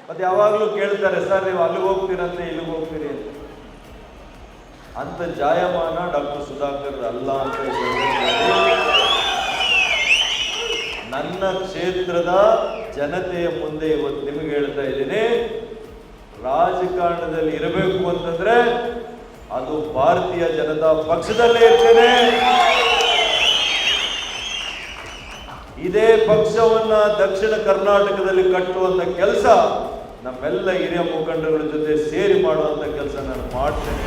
ಮತ್ತೆ ಯಾವಾಗಲೂ ಕೇಳ್ತಾರೆ, ಸರ್ ನೀವು ಅಲ್ಲಿಗೆ ಹೋಗ್ತೀರಂತೆ ಇಲ್ಲಿಗೆ ಹೋಗ್ತೀರಿ ಅಂತ. ಅಂತ ಜಾಯಮಾನ ಡಾಕ್ಟರ್ ಸುಧಾಕರ್ ಅಲ್ಲ ಅಂತ ನನ್ನ ಕ್ಷೇತ್ರದ ಜನತೆಯ ಮುಂದೆ ಇವತ್ತು ನಿಮಗೆ ಹೇಳ್ತಾ ಇದ್ದೀನಿ. ರಾಜಕಾರಣದಲ್ಲಿ ಇರಬೇಕು ಅಂತಂದ್ರೆ ಅದು ಭಾರತೀಯ ಜನತಾ ಪಕ್ಷದಲ್ಲೇ ಇರ್ತೇನೆ. ಇದೇ ಪಕ್ಷವನ್ನ ದಕ್ಷಿಣ ಕರ್ನಾಟಕದಲ್ಲಿ ಕಟ್ಟುವಂತ ಕೆಲಸ ನಮ್ಮೆಲ್ಲ ಹಿರಿಯ ಮುಖಂಡಗಳ ಜೊತೆ ಸೇರಿ ಮಾಡುವಂತ ಕೆಲಸ ನಾನು ಮಾಡ್ತೇನೆ.